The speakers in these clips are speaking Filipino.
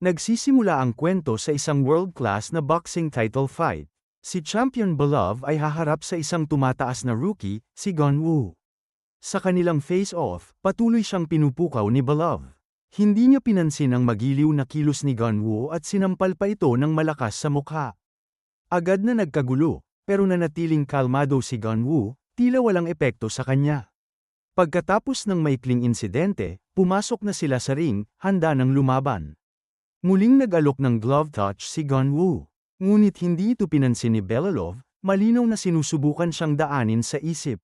Nagsisimula ang kwento sa isang world-class na boxing title fight. Si Champion Belov ay haharap sa isang tumataas na rookie, si Gun Woo. Sa kanilang face-off, patuloy siyang pinupukaw ni Belov. Hindi niya pinansin ang magiliw na kilos ni Gun Woo at sinampal pa ito ng malakas sa mukha. Agad na nagkagulo, pero nanatiling kalmado si Gun Woo, tila walang epekto sa kanya. Pagkatapos ng maikling insidente, pumasok na sila sa ring, handa ng lumaban. Muling nag-alok ng glove touch si Gun Woo. Ngunit hindi ito pinansin ni Belov, malinaw na sinusubukan siyang daanin sa isip.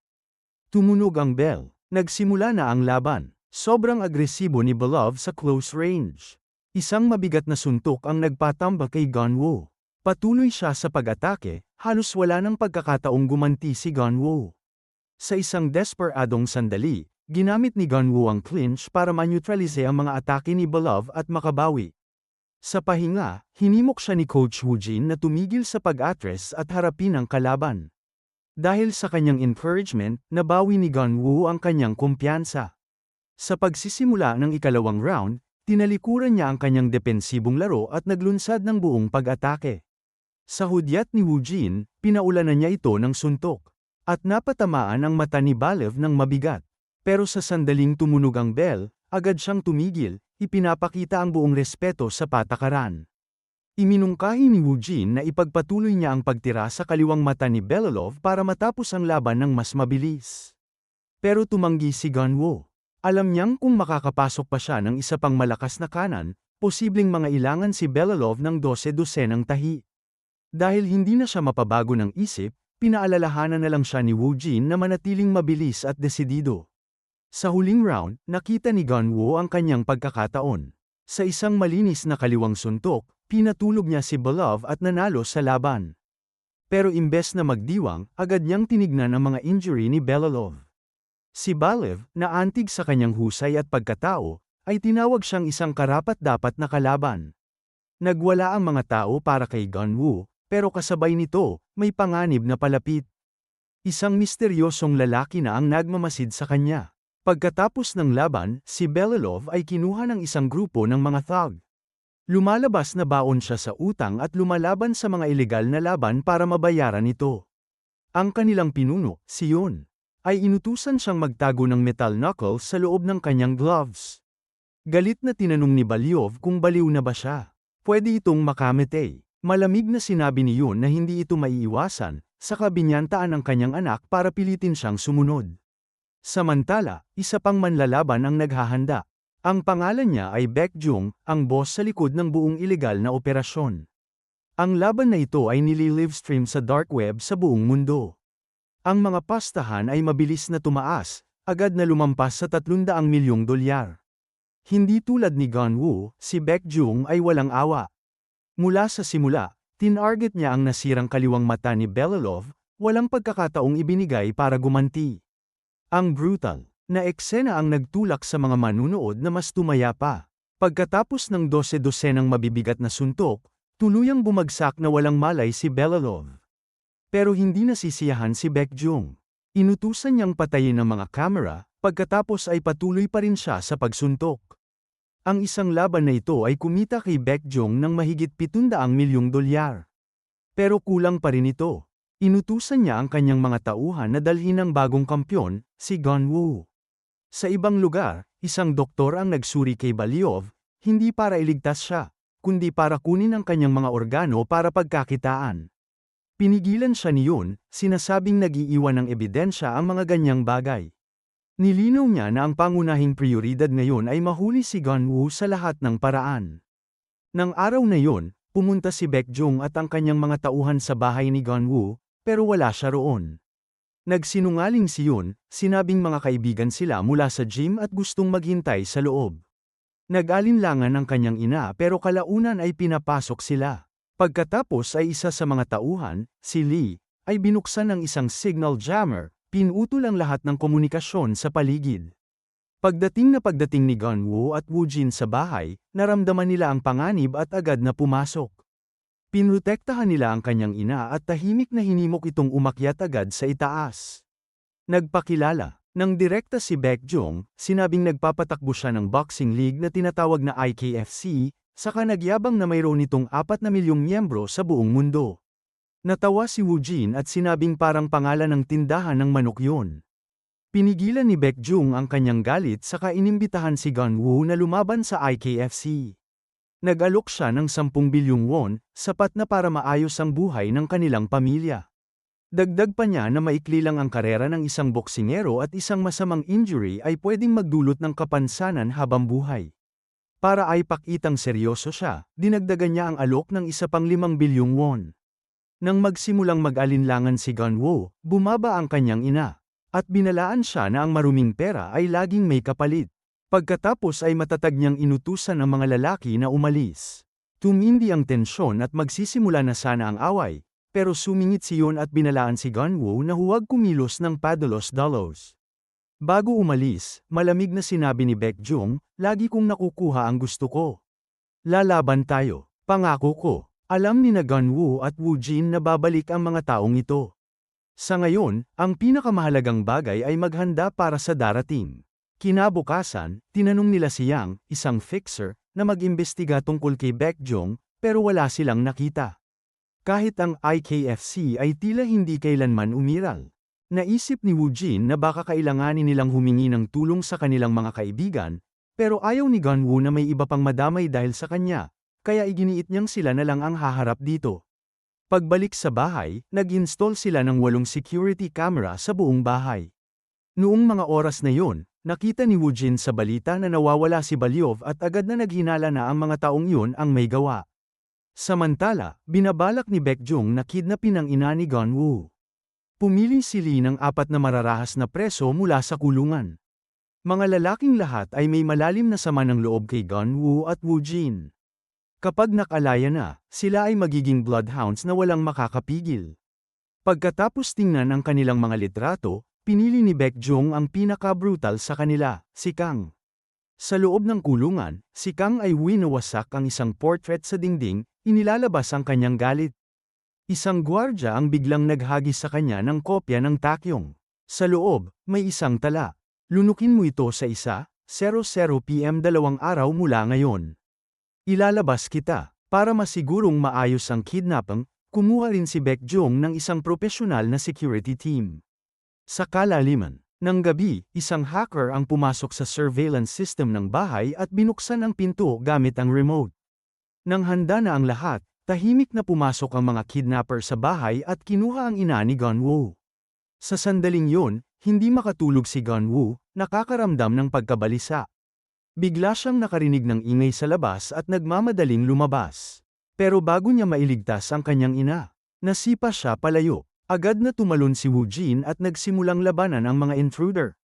Tumunog ang bell. Nagsimula na ang laban. Sobrang agresibo ni Belov sa close range. Isang mabigat na suntok ang nagpatambak kay Gun Woo. Patuloy siya sa pag-atake, halos wala ng pagkakataong gumanti si Gun Woo. Sa isang desperadong sandali, ginamit ni Gun Woo ang clinch para ma-neutralize ang mga atake ni Belov at makabawi. Sa pahinga, hinimok siya ni Coach Woo Jin na tumigil sa pag-atres at harapin ang kalaban. Dahil sa kanyang encouragement, nabawi ni Gun Woo ang kanyang kumpiyansa. Sa pagsisimula ng ikalawang round, tinalikuran niya ang kanyang depensibong laro at naglunsad ng buong pag-atake. Sa hudyat ni Woo Jin, pinaulanan niya ito ng suntok. At napatamaan ang mata ni Belov ng mabigat. Pero sa sandaling tumunog ang bell, agad siyang tumigil, ipinapakita ang buong respeto sa patakaran. Iminungkahi ni Woo Jin na ipagpatuloy niya ang pagtira sa kaliwang mata ni Belov para matapos ang laban ng mas mabilis. Pero tumanggi si Gun Woo. Alam niyang kung makakapasok pa siya ng isa pang malakas na kanan, posibleng mangailangan si Belov ng 12-12 tahi. Dahil hindi na siya mapabago ng isip, pinaalalahanan na lang siya ni Woo Jin na manatiling mabilis at desidido. Sa huling round, nakita ni Gun Woo ang kanyang pagkakataon. Sa isang malinis na kaliwang suntok, pinatulog niya si Belov at nanalo sa laban. Pero imbes na magdiwang, agad niyang tinignan ang mga injury ni Belov. Si Belov, na antig sa kanyang husay at pagkatao, ay tinawag siyang isang karapat-dapat na kalaban. Nagwala ang mga tao para kay Gun Woo, pero kasabay nito, may panganib na palapit. Isang misteryosong lalaki na ang nagmamasid sa kanya. Pagkatapos ng laban, si Belov ay kinuha ng isang grupo ng mga thug. Lumalabas na baon siya sa utang at lumalaban sa mga ilegal na laban para mabayaran ito. Ang kanilang pinuno, si Yoon, ay inutusan siyang magtago ng metal knuckles sa loob ng kanyang gloves. Galit na tinanong ni Belov kung baliw na ba siya. Pwede itong makamete. Malamig na sinabi ni Yoon na hindi ito maiiwasan, saka binyantaan ang kanyang anak para pilitin siyang sumunod. Samantala, isa pang manlalaban ang naghahanda. Ang pangalan niya ay Baek Jung, ang boss sa likod ng buong ilegal na operasyon. Ang laban na ito ay nililivestream sa dark web sa buong mundo. Ang mga pastahan ay mabilis na tumaas, agad na lumampas sa 300 milyong dolyar. Hindi tulad ni Gun Woo, si Baek Jung ay walang awa. Mula sa simula, tinarget niya ang nasirang kaliwang mata ni Belov, walang pagkakataong ibinigay para gumanti. Ang brutal na eksena ang nagtulak sa mga manunood na mas tumaya pa. Pagkatapos ng 12-12 ng mabibigat na suntok, tuluyang bumagsak na walang malay si Belov. Pero hindi nasisiyahan si Baek Jung. Inutusan niyang patayin ang mga kamera, pagkatapos ay patuloy pa rin siya sa pagsuntok. Ang isang laban na ito ay kumita kay Baek Jung ng mahigit 700 milyong dolyar. Pero kulang pa rin ito. Inutusan niya ang kanyang mga tauhan na dalhin ang bagong kampyon, si Gun Woo. Sa ibang lugar, isang doktor ang nagsuri kay Belov, hindi para iligtas siya, kundi para kunin ang kanyang mga organo para pagkakitaan. Pinigilan siya ni Yoon, sinasabing nag-iiwan ng ebidensya ang mga ganyang bagay. Nilinaw niya na ang pangunahing prioridad ngayon ay mahuli si Gun Woo sa lahat ng paraan. Nang araw na yon, pumunta si Baek Jung at ang kanyang mga tauhan sa bahay ni Gun Woo, pero wala siya roon. Nagsinungaling si Yoon, sinabing mga kaibigan sila mula sa gym at gustong maghintay sa loob. Nag-alinlangan ang kanyang ina pero kalaunan ay pinapasok sila. Pagkatapos ay isa sa mga tauhan, si Lee, ay binuksan ng isang signal jammer, pinutol ang lahat ng komunikasyon sa paligid. Pagdating ni Gun Woo at Woo Jin sa bahay, naramdaman nila ang panganib at agad na pumasok. Pinrotektahan nila ang kanyang ina at tahimik na hinimok itong umakyat agad sa itaas. Nagpakilala. Nang direkta si Baek Jung, sinabing nagpapatakbo siya ng boxing league na tinatawag na IKFC, saka nagyabang na mayroon itong 4 na milyong miyembro sa buong mundo. Natawa si Woo Jin at sinabing parang pangalan ng tindahan ng manok yun. Pinigilan ni Baekjung ang kanyang galit saka inimbitahan si Gunwoo na lumaban sa IKFC. Nag-alok siya ng 10 bilyong won, sapat na para maayos ang buhay ng kanilang pamilya. Dagdag pa niya na maikli lang ang karera ng isang boksingero at isang masamang injury ay pwedeng magdulot ng kapansanan habang buhay. Para ay pakitang seryoso siya, dinagdagan niya ang alok ng isa pang 5 bilyong won. Nang magsimulang mag-alinlangan si Gunwoo, bumaba ang kanyang ina. At binalaan siya na ang maruming pera ay laging may kapalit. Pagkatapos ay matatag niyang inutusan ang mga lalaki na umalis. Tumindi ang tensyon at magsisimula na sana ang away. Pero sumingit si Yoon at binalaan si Gunwoo na huwag kumilos ng padalos-dalos. Bago umalis, malamig na sinabi ni Baekjung, lagi kong nakukuha ang gusto ko. Lalaban tayo, pangako ko. Alam ni na Gunwoo at Woo Jin na babalik ang mga taong ito. Sa ngayon, ang pinakamahalagang bagay ay maghanda para sa darating. Kinabukasan, tinanong nila si Yang, isang fixer, na mag-imbestiga tungkol kay Baekjung, pero wala silang nakita. Kahit ang IKFC ay tila hindi kailanman umiral. Naisip ni Woo Jin na baka kailanganin nilang humingi ng tulong sa kanilang mga kaibigan, pero ayaw ni Gunwoo na may iba pang madamay dahil sa kanya, kaya iginiit niyang sila na lang ang haharap dito. Pagbalik sa bahay, nag-install sila ng 8 security camera sa buong bahay. Noong mga oras na yon, nakita ni Woo Jin sa balita na nawawala si Balyov at agad na naghinala na ang mga taong yun ang may gawa. Samantala, binabalak ni Baekjung na kidnapin ang ina ni Gunwoo. Pumili si Lee ng 4 na mararahas na preso mula sa kulungan. Mga lalaking lahat ay may malalim na sama ng loob kay Gunwoo at Woo Jin. Kapag nakalaya na, sila ay magiging bloodhounds na walang makakapigil. Pagkatapos tingnan ang kanilang mga litrato, pinili ni Baekjung ang pinaka-brutal sa kanila, si Kang. Sa loob ng kulungan, si Kang ay winawasak ang isang portrait sa dingding, inilalabas ang kanyang galit. Isang gwardya ang biglang naghagis sa kanya ng kopya ng takyong. Sa loob, may isang tala. Lunukin mo ito sa 1:00 PM 2 araw mula ngayon. Ilalabas kita. Para masigurong maayos ang kidnapping, kumuha rin si Baekjung ng isang profesional na security team. Sa kalaliman ng gabi, isang hacker ang pumasok sa surveillance system ng bahay at binuksan ang pinto gamit ang remote. Nang handa na ang lahat, tahimik na pumasok ang mga kidnapper sa bahay at kinuha ang ina ni Gunwoo. Sa sandaling yun, hindi makatulog si Gunwoo, nakakaramdam ng pagkabalisa. Bigla siyang nakarinig ng ingay sa labas at nagmamadaling lumabas. Pero bago niya mailigtas ang kanyang ina, nasipa siya palayo. Agad na tumalon si Woo Jin at nagsimulang labanan ang mga intruder.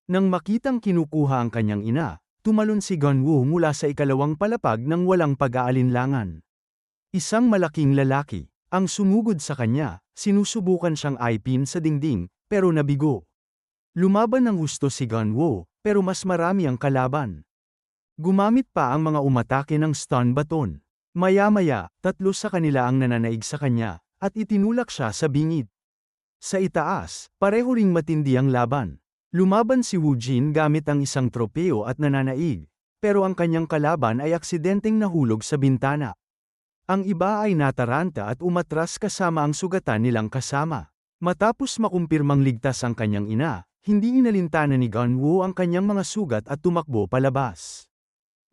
Nang makitang kinukuha ang kanyang ina, tumalon si Gunwoo mula sa ikalawang palapag ng walang pag-aalinlangan. Isang malaking lalaki, ang sumugod sa kanya, sinusubukan siyang ipin sa dingding, pero nabigo. Lumaban ng gusto si Gunwoo, pero mas marami ang kalaban. Gumamit pa ang mga umatake ng stun baton. Maya-maya, 3 sa kanila ang nananaig sa kanya, at itinulak siya sa bingid. Sa itaas, pareho ring matindi ang laban. Lumaban si Woo Jin gamit ang isang tropeo at nananaig, pero ang kanyang kalaban ay aksidenteng nahulog sa bintana. Ang iba ay nataranta at umatras kasama ang sugatan nilang kasama. Matapos makumpirmang ligtas ang kanyang ina, hindi inalintana ni Gunwoo ang kanyang mga sugat at tumakbo palabas.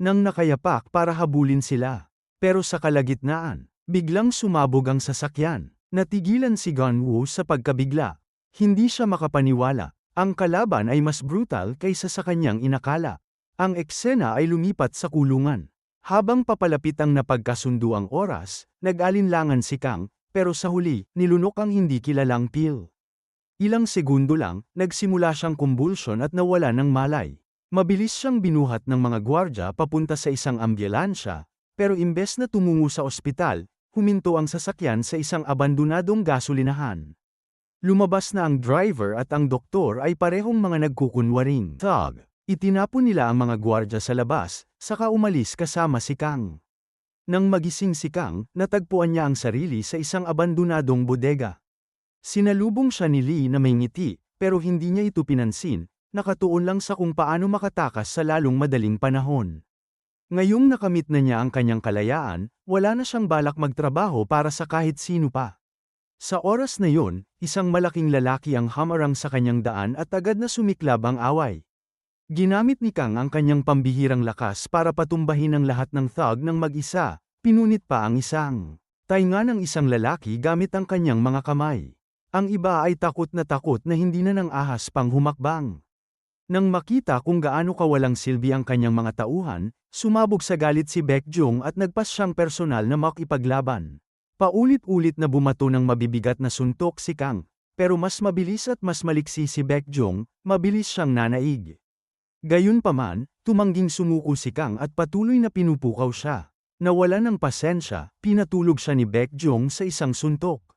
Nang nakayapak para habulin sila. Pero sa kalagitnaan, biglang sumabog ang sasakyan. Natigilan si Gunwoo sa pagkabigla. Hindi siya makapaniwala. Ang kalaban ay mas brutal kaysa sa kanyang inakala. Ang eksena ay lumipat sa kulungan. Habang papalapit ang napagkasunduang oras, nag-alinlangan si Kang, pero sa huli, nilunok ang hindi kilalang pill. Ilang segundo lang, nagsimula siyang kumbulsyon at nawala ng malay. Mabilis siyang binuhat ng mga gwardya papunta sa isang ambulansya, pero imbes na tumungo sa ospital, huminto ang sasakyan sa isang abandonadong gasolinahan. Lumabas na ang driver at ang doktor ay parehong mga nagkukunwaring thug. Itinapon nila ang mga gwardya sa labas, saka umalis kasama si Kang. Nang magising si Kang, natagpuan niya ang sarili sa isang abandonadong bodega. Sinalubong siya ni Lee na may ngiti, pero hindi niya ito pinansin, nakatuon lang sa kung paano makatakas sa lalong madaling panahon. Ngayong nakamit na niya ang kanyang kalayaan, wala na siyang balak magtrabaho para sa kahit sino pa. Sa oras na yun, isang malaking lalaki ang hamarang sa kanyang daan at agad na sumiklab ang away. Ginamit ni Kang ang kanyang pambihirang lakas para patumbahin ang lahat ng thug ng mag-isa, pinunit pa ang isang tainga ng isang lalaki gamit ang kanyang mga kamay. Ang iba ay takot na hindi na ng ahas pang humakbang. Nang makita kung gaano kawalang silbi ang kanyang mga tauhan, sumabog sa galit si Baekjung at nagpas siyang personal na makipaglaban. Paulit-ulit na bumato ng mabibigat na suntok si Kang, pero mas mabilis at mas maliksi si Baekjung, mabilis siyang nanaig. Gayunpaman, tumangging sumuko si Kang at patuloy na pinupukaw siya. Nawala ng pasensya, pinatulog siya ni Baekjung sa isang suntok.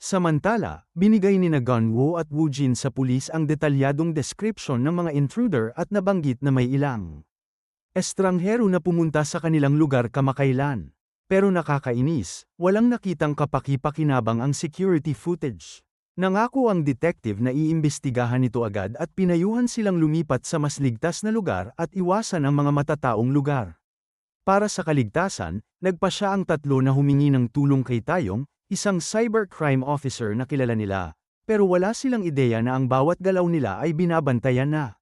Samantala, binigay ni Gunwoo at Woojin sa pulis ang detalyadong description ng mga intruder at nabanggit na may ilang estranghero na pumunta sa kanilang lugar kamakailan. Pero nakakainis, walang nakitang kapaki-pakinabang ang security footage. Nangako ang detective na iimbestigahan ito agad at pinayuhan silang lumipat sa mas ligtas na lugar at iwasan ang mga matataong lugar. Para sa kaligtasan, nagpa siya ang tatlo na humingi ng tulong kay Taeyong, isang cybercrime officer na kilala nila, pero wala silang ideya na ang bawat galaw nila ay binabantayan na.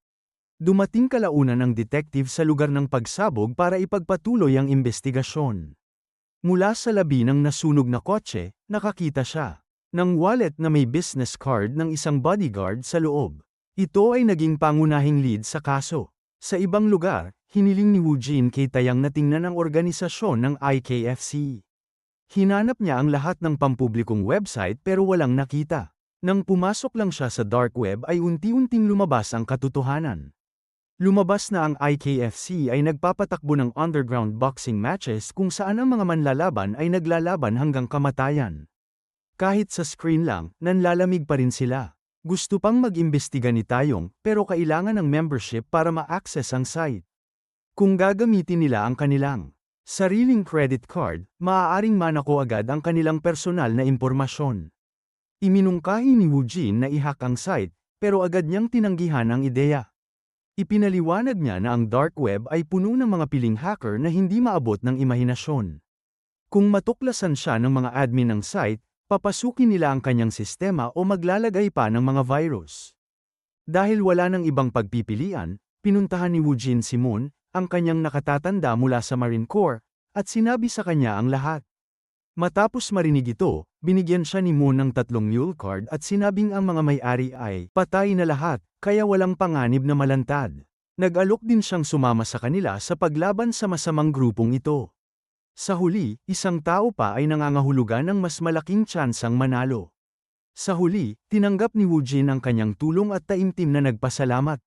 Dumating kalaunan ng detective sa lugar ng pagsabog para ipagpatuloy ang investigasyon. Mula sa labi ng nasunog na kotse, nakakita siya ng wallet na may business card ng isang bodyguard sa loob. Ito ay naging pangunahing lead sa kaso. Sa ibang lugar, hiniling ni Woojin kay Taeyang na tingnan ang organisasyon ng IKFC. Hinanap niya ang lahat ng pampublikong website pero walang nakita. Nang pumasok lang siya sa dark web ay unti-unting lumabas ang katotohanan. Lumabas na ang IKFC ay nagpapatakbo ng underground boxing matches kung saan ang mga manlalaban ay naglalaban hanggang kamatayan. Kahit sa screen lang, nanlalamig pa rin sila. Gusto pang mag-imbestiga ni Taeyong, pero kailangan ng membership para ma-access ang site. Kung gagamitin nila ang kanilang sariling credit card, maaaring manako agad ang kanilang personal na impormasyon. Iminungkahi ni Woojin na i-hack ang site, pero agad niyang tinanggihan ang ideya. Ipinaliwanag niya na ang dark web ay puno ng mga piling hacker na hindi maabot ng imahinasyon. Kung matuklasan siya ng mga admin ng site, papasukin nila ang kanyang sistema o maglalagay pa ng mga virus. Dahil wala ng ibang pagpipilian, pinuntahan ni Woojin si Moon, ang kanyang nakatatanda mula sa Marine Corps, at sinabi sa kanya ang lahat. Matapos marinig ito, binigyan siya ni Moon ng 3 mule card at sinabing ang mga may-ari ay patay na lahat, kaya walang panganib na malantad. Nag-alok din siyang sumama sa kanila sa paglaban sa masamang grupong ito. Sa huli, isang tao pa ay nangangahulugan ng mas malaking tsansang manalo. Sa huli, tinanggap ni Woojin ang kanyang tulong at taimtim na nagpasalamat.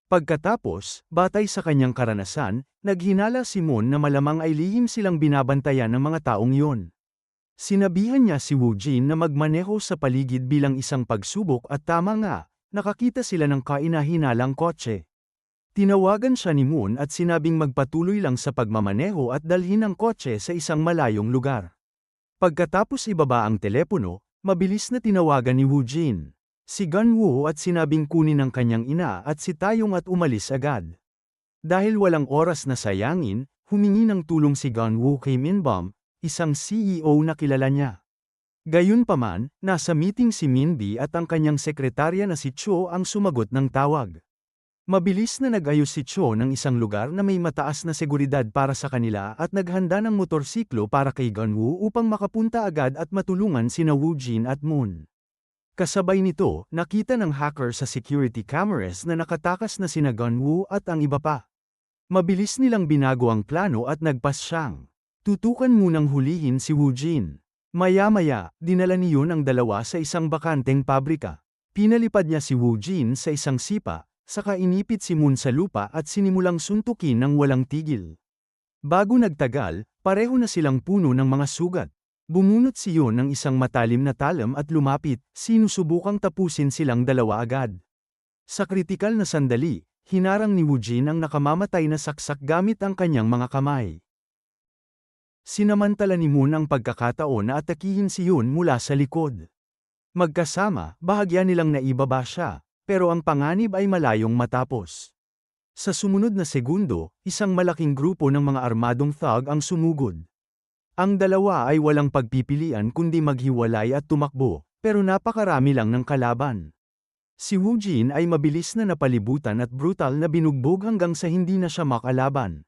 Pagkatapos, batay sa kanyang karanasan, naghinala si Moon na malamang ay lihim silang binabantayan ng mga taong iyon. Sinabihan niya si Woojin na magmaneho sa paligid bilang isang pagsubok at tama nga, nakakita sila ng kaina-hinalang kotse. Tinawagan siya ni Moon at sinabing magpatuloy lang sa pagmamaneho at dalhin ang kotse sa isang malayong lugar. Pagkatapos ibaba ang telepono, mabilis na tinawagan ni Woojin si Gunwoo at sinabing kunin ang kanyang ina at si Taeyong at umalis agad. Dahil walang oras na sayangin, humingi ng tulong si Gunwoo kay Minbom, isang CEO na kilala niya. Gayunpaman, nasa meeting si Minbi at ang kanyang sekretarya na si Cho ang sumagot ng tawag. Mabilis na nag-ayos si Cho ng isang lugar na may mataas na seguridad para sa kanila at naghanda ng motorsiklo para kay Gunwoo upang makapunta agad at matulungan sina Woojin at Moon. Kasabay nito, nakita ng hacker sa security cameras na nakatakas na sina Gunwoo at ang iba pa. Mabilis nilang binago ang plano at nagpas siyang tutukan munang hulihin si Woojin. Maya-maya, dinala niyon ang dalawa sa isang bakanteng pabrika. Pinalipad niya si Woojin sa isang sipa, saka inipit si Moon sa lupa at sinimulang suntukin ng walang tigil. Bago nagtagal, pareho na silang puno ng mga sugat. Bumunot siyon ng isang matalim na talam at lumapit, sinusubukang tapusin silang dalawa agad. Sa kritikal na sandali, hinarang ni Woojin ang nakamamatay na saksak gamit ang kanyang mga kamay. Sinamantala ni Moon ang pagkakataon na atakihin siyon mula sa likod. Magkasama, bahagya nilang naibaba siya, pero ang panganib ay malayong matapos. Sa sumunod na segundo, isang malaking grupo ng mga armadong thug ang sumugod. Ang dalawa ay walang pagpipilian kundi maghiwalay at tumakbo, pero napakarami lang ng kalaban. Si Wu Jin ay mabilis na napalibutan at brutal na binugbog hanggang sa hindi na siya makalaban.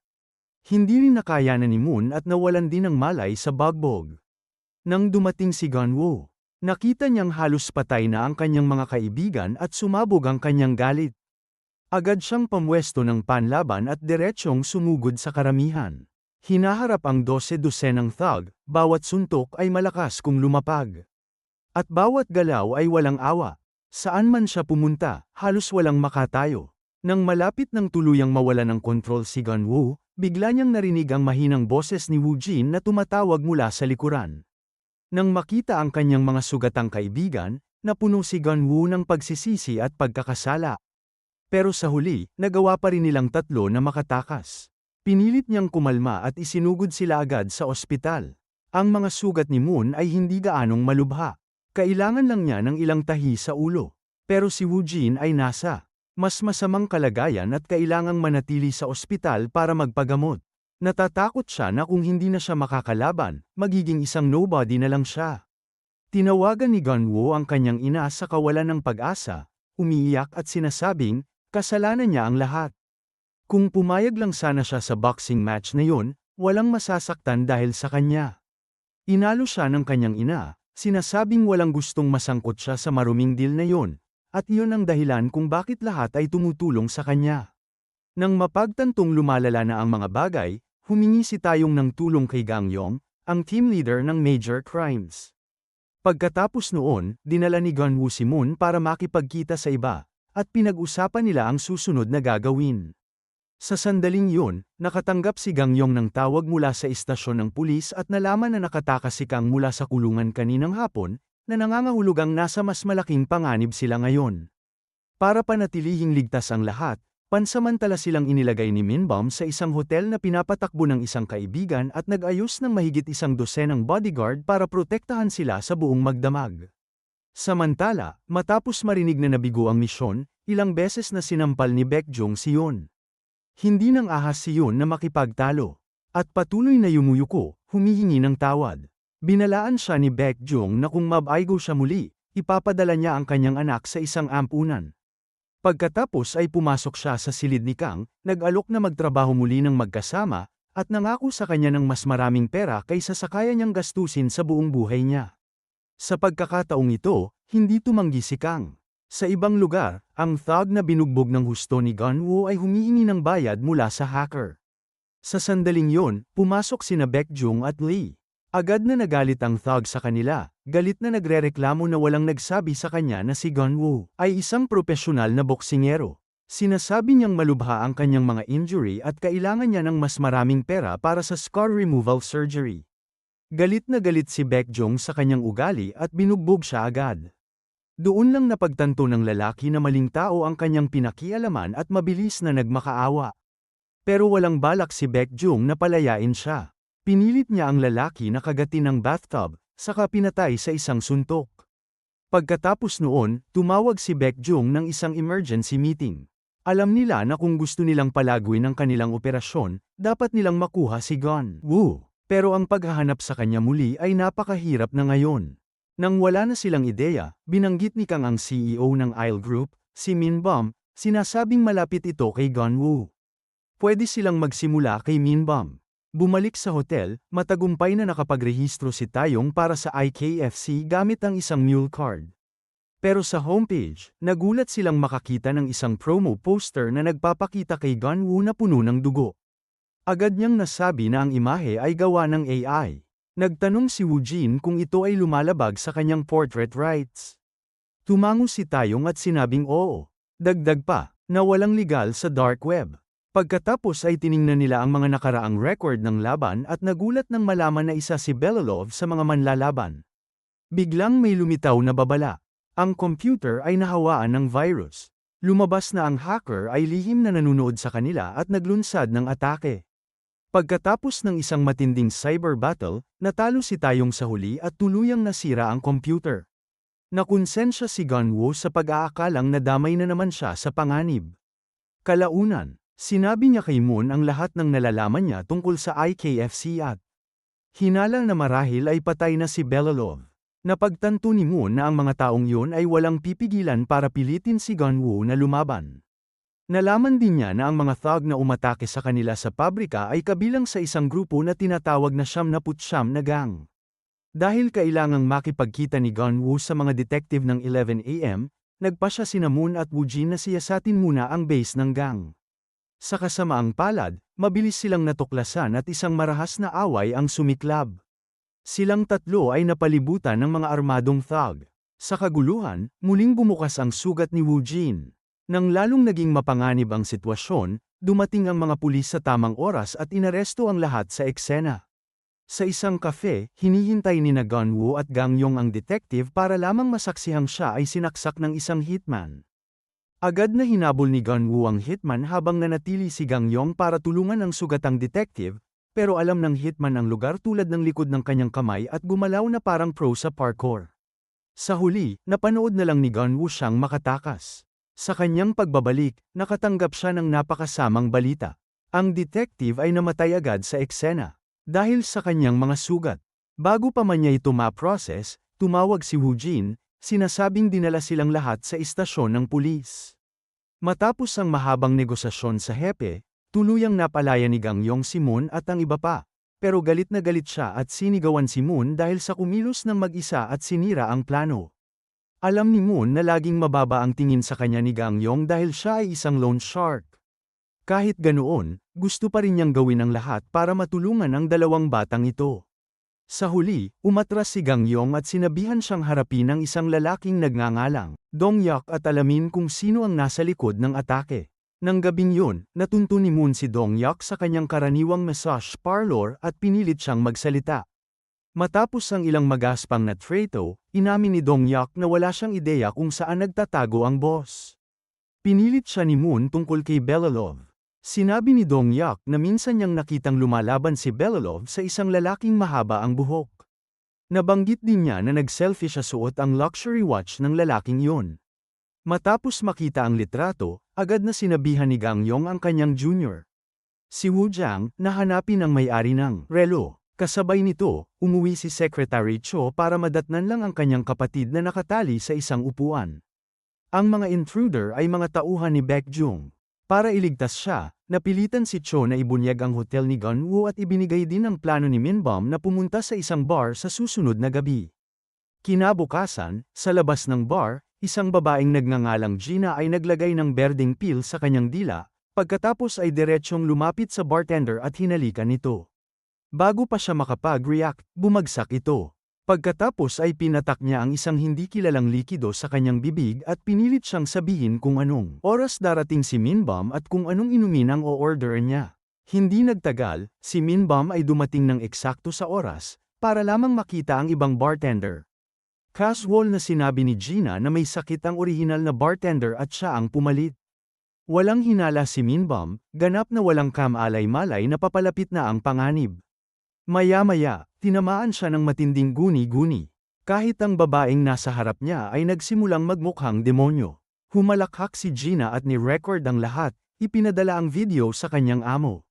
Hindi rin nakayanan ni Moon at nawalan din ng malay sa bugbog. Nang dumating si Gunwoo, nakita niyang halos patay na ang kanyang mga kaibigan at sumabog ang kanyang galit. Agad siyang pamwesto ng panlaban at diretsyong sumugod sa karamihan. Hinaharap ang 12 dosenang thug, bawat suntok ay malakas kung lumapag. At bawat galaw ay walang awa. Saan man siya pumunta, halos walang makatayo. Nang malapit ng tuluyang mawala ng kontrol si Gunwoo, bigla niyang narinig ang mahinang boses ni Wu Jin na tumatawag mula sa likuran. Nang makita ang kanyang mga sugatang kaibigan, napuno si Gunwoo ng pagsisisi at pagkakasala. Pero sa huli, nagawa pa rin nilang tatlo na makatakas. Pinilit niyang kumalma at isinugod sila agad sa ospital. Ang mga sugat ni Moon ay hindi gaanong malubha. Kailangan lang niya ng ilang tahi sa ulo. Pero si Wu Jin ay nasa mas masamang kalagayan at kailangang manatili sa ospital para magpagamot. Natatakot siya na kung hindi na siya makakalaban, magiging isang nobody na lang siya. Tinawagan ni Gunwoo ang kanyang ina sa kawalan ng pag-asa, umiiyak at sinasabing, kasalanan niya ang lahat. Kung pumayag lang sana siya sa boxing match na yun, walang masasaktan dahil sa kanya. Inalo siya ng kanyang ina, sinasabing walang gustong masangkot siya sa maruming deal na yun, at iyon ang dahilan kung bakit lahat ay tumutulong sa kanya. Nang mapagtantong lumalala na ang mga bagay, humingi si Taeyong ng tulong kay Gangyong, ang team leader ng Major Crimes. Pagkatapos noon, dinala ni Gunwoo si Moon para makipagkita sa iba, at pinag-usapan nila ang susunod na gagawin. Sa sandaling yun, nakatanggap si Gangyong ng tawag mula sa istasyon ng pulis at nalaman na nakatakas si Kang mula sa kulungan kaninang hapon, na nangangahulugang nasa mas malaking panganib sila ngayon. Para panatilihing ligtas ang lahat, pansamantala silang inilagay ni Minbom sa isang hotel na pinapatakbo ng isang kaibigan at nag-ayos ng mahigit 12 bodyguard para protektahan sila sa buong magdamag. Samantala, matapos marinig na nabigo ang misyon, ilang beses na sinampal ni Baekjung si Yoon. Hindi nang ahas si Yoon na makipagtalo. At patuloy na yumuyuko, humihingi ng tawad. Binalaan siya ni Baekjung na kung mabaigo siya muli, ipapadala niya ang kanyang anak sa isang ampunan. Pagkatapos ay pumasok siya sa silid ni Kang, nag-alok na magtrabaho muli ng magkasama, at nangako sa kanya ng mas maraming pera kaysa sa kaya niyang gastusin sa buong buhay niya. Sa pagkakataong ito, hindi tumanggi si Kang. Sa ibang lugar, ang thug na binugbog ng husto ni Gunwoo ay humihingi ng bayad mula sa hacker. Sa sandaling yon, pumasok sina Baekjung at Lee. Agad na nagalit ang thug sa kanila, galit na nagrereklamo na walang nagsabi sa kanya na si Gunwoo ay isang propesyonal na boksingero. Sinasabi niyang malubha ang kanyang mga injury at kailangan niya ng mas maraming pera para sa scar removal surgery. Galit na galit si Baekjung sa kanyang ugali at binugbog siya agad. Doon lang napagtanto ng lalaki na maling tao ang kanyang pinakialaman at mabilis na nagmakaawa. Pero walang balak si Baekjung na palayain siya. Pinilit niya ang lalaki na kagatin ng bathtub, saka pinatay sa isang suntok. Pagkatapos noon, tumawag si Baekjung ng isang emergency meeting. Alam nila na kung gusto nilang palaguin ang kanilang operasyon, dapat nilang makuha si Gunwoo. Pero ang paghahanap sa kanya muli ay napakahirap na ngayon. Nang wala na silang ideya, binanggit ni Kang ang CEO ng Isle Group, si Minbom, sinasabing malapit ito kay Gunwoo. Pwede silang magsimula kay Minbom. Bumalik sa hotel, matagumpay na nakapagrehistro si Taeyong para sa IKFC gamit ang isang mule card. Pero sa homepage, nagulat silang makakita ng isang promo poster na nagpapakita kay Gunwoo na puno ng dugo. Agad niyang nasabi na ang imahe ay gawa ng AI. Nagtanong si Wu Jin kung ito ay lumalabag sa kanyang portrait rights. Tumango si Taeyong at sinabing oo. Dagdag pa, na walang legal sa dark web. Pagkatapos ay tiningnan nila ang mga nakaraang record ng laban at nagulat nang malaman na isa si Belalov sa mga manlalaban. Biglang may lumitaw na babala. Ang computer ay nahawaan ng virus. Lumabas na ang hacker ay lihim na nanunood sa kanila at naglunsad ng atake. Pagkatapos ng isang matinding cyber battle, natalo si Taeyong sa huli at tuluyang nasira ang computer. Nakonsensya si Gunwoo sa pag-aakalang nadamay na naman siya sa panganib. Kalaunan, Sinabi niya kay Moon ang lahat ng nalalaman niya tungkol sa IKFC at hinala na marahil ay patay na si Belalov. Napagtanto ni Moon na ang mga taong yun ay walang pipigilan para pilitin si Gunwoo na lumaban. Nalaman din niya na ang mga thug na umatake sa kanila sa pabrika ay kabilang sa isang grupo na tinatawag na 79 na gang. Dahil kailangang makipagkita ni Gunwoo sa mga detective ng 11 AM, nagpa siya sina Moon at Woojin na siyasatin muna ang base ng gang. Sa kasamaang palad, mabilis silang natuklasan at isang marahas na away ang sumiklab. Silang tatlo ay napalibutan ng mga armadong thug. Sa kaguluhan, muling bumukas ang sugat ni Woojin. Nang lalong naging mapanganib ang sitwasyon, dumating ang mga pulis sa tamang oras at inaresto ang lahat sa eksena. Sa isang kafe, hinihintay ni Gunwoo at Gangyong ang detective para lamang masaksihang siya ay sinaksak ng isang hitman. Agad na hinabol ni Gunwoo ang hitman habang nanatili si Gangyong para tulungan ang sugatang detective, pero alam ng hitman ang lugar tulad ng likod ng kanyang kamay at gumalaw na parang pro sa parkour. Sa huli, napanood na lang ni Gunwoo siyang makatakas. Sa kanyang pagbabalik, nakatanggap siya ng napakasamang balita. Ang detective ay namatay agad sa eksena dahil sa kanyang mga sugat. Bago pa man niya ito ma-process, tumawag si Woojin, sinasabing dinala silang lahat sa istasyon ng pulis. Matapos ang mahabang negosasyon sa hepe, tuluyang napalaya ni Gangyong si Moon at ang iba pa. Pero galit na galit siya at sinigawan si Moon dahil sa kumilos ng mag-isa at sinira ang plano. Alam ni Moon na laging mababa ang tingin sa kanya ni Gangyong dahil siya ay isang loan shark. Kahit ganoon, gusto pa rin niyang gawin ang lahat para matulungan ang dalawang batang ito. Sa huli, umatras si Gangyong at sinabihan siyang harapin ang isang lalaking nagngangalang Donghyuk at alamin kung sino ang nasa likod ng atake. Nang gabing yun, natunto ni Moon si Donghyuk sa kanyang karaniwang massage parlor at pinilit siyang magsalita. Matapos ang ilang magaspang na treto, inamin ni Donghyuk na wala siyang ideya kung saan nagtatago ang boss. Pinilit siya ni Moon tungkol kay Belalov. Sinabi ni Donghyuk na minsan niyang nakitang lumalaban si Belalov sa isang lalaking mahaba ang buhok. Nabanggit din niya na nag-selfie siya suot ang luxury watch ng lalaking yun. Matapos makita ang litrato, agad na sinabihan ni Gangyong ang kanyang junior. Si Woo Jiang, na hanapin ang may-ari ng relo. Kasabay nito, umuwi si Secretary Cho para madatnan lang ang kanyang kapatid na nakatali sa isang upuan. Ang mga intruder ay mga tauhan ni Baekjung. Para iligtas siya, napilitan si Cho na ibunyag ang hotel ni Gunwoo at ibinigay din ang plano ni Minbom na pumunta sa isang bar sa susunod na gabi. Kinabukasan, sa labas ng bar, isang babaeng nagngangalang Gina ay naglagay ng berdeng pil sa kanyang dila, pagkatapos ay diretsyong lumapit sa bartender at hinalikan ito. Bago pa siya makapag-react, bumagsak ito. Pagkatapos ay pinatak niya ang isang hindi kilalang likido sa kanyang bibig at pinilit siyang sabihin kung anong oras darating si Minbom at kung anong inumin ang o-orderan niya. Hindi nagtagal, si Minbom ay dumating ng eksakto sa oras, para lamang makita ang ibang bartender. Casual na sinabi ni Gina na may sakit ang orihinal na bartender at siya ang pumalit. Walang hinala si Minbom, ganap na walang kamalay-malay na papalapit na ang panganib. Maya-maya, tinamaan siya ng matinding guni-guni. Kahit ang babaeng nasa harap niya ay nagsimulang magmukhang demonyo. Humalakhak si Gina at ni-record ang lahat, ipinadala ang video sa kanyang amo.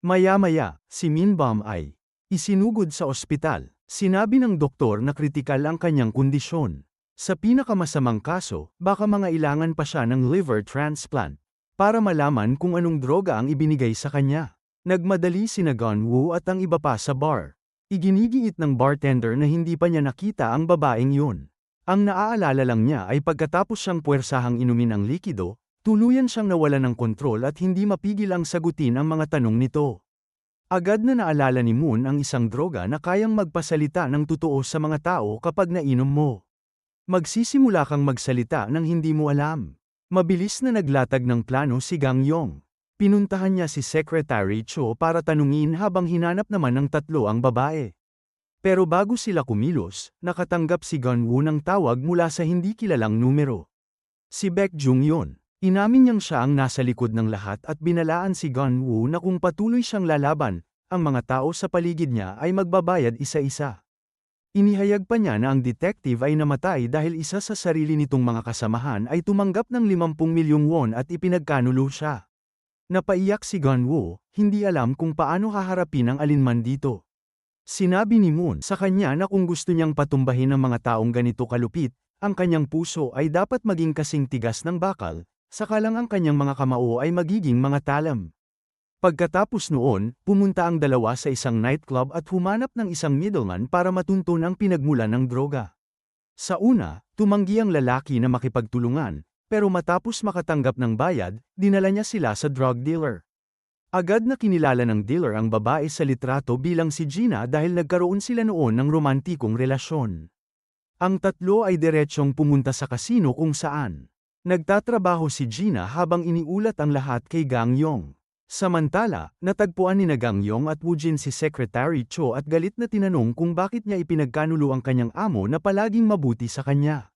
Maya-maya, si Minbom ay isinugod sa ospital. Sinabi ng doktor na kritikal ang kanyang kondisyon. Sa pinakamasamang kaso, baka mangailangan pa siya ng liver transplant para malaman kung anong droga ang ibinigay sa kanya. Nagmadali sina Gunwoo at ang iba pa sa bar. Iginigiit ng bartender na hindi pa niya nakita ang babaeng yun. Ang naaalala lang niya ay pagkatapos siyang puwersahang inumin ang likido, tuluyan siyang nawala ng kontrol at hindi mapigil ang sagutin ang mga tanong nito. Agad na naalala ni Moon ang isang droga na kayang magpasalita ng totoo sa mga tao kapag nainom mo. Magsisimula kang magsalita nang hindi mo alam. Mabilis na naglatag ng plano si Gangyong. Pinuntahan niya si Secretary Cho para tanungin habang hinanap naman ng tatlo ang babae. Pero bago sila kumilos, nakatanggap si Gunwoo ng tawag mula sa hindi kilalang numero. Si Baekjung yun. Inamin niyang siya ang nasa likod ng lahat at binalaan si Gunwoo na kung patuloy siyang lalaban, ang mga tao sa paligid niya ay magbabayad isa-isa. Inihayag pa niya na ang detective ay namatay dahil isa sa sarili nitong mga kasamahan ay tumanggap ng 50 milyong won at ipinagkanulo siya. Napaiyak si Gunwoo, hindi alam kung paano haharapin ang alinman dito. Sinabi ni Moon sa kanya na kung gusto niyang patumbahin ang mga taong ganito kalupit, ang kanyang puso ay dapat maging kasing tigas ng bakal, saka lang ang kanyang mga kamao ay magiging mga talam. Pagkatapos noon, pumunta ang dalawa sa isang nightclub at humanap ng isang middleman para matunton ang pinagmulan ng droga. Sa una, tumanggi ang lalaki na makipagtulungan, pero matapos makatanggap ng bayad, dinala niya sila sa drug dealer. Agad na kinilala ng dealer ang babae sa litrato bilang si Gina dahil nagkaroon sila noon ng romantikong relasyon. Ang tatlo ay diretsyong pumunta sa kasino kung saan nagtatrabaho si Gina habang iniulat ang lahat kay Gang Yong. Samantala, natagpuan ni Gang Yong at Woojin si Secretary Cho at galit na tinanong kung bakit niya ipinagkanulo ang kanyang amo na palaging mabuti sa kanya.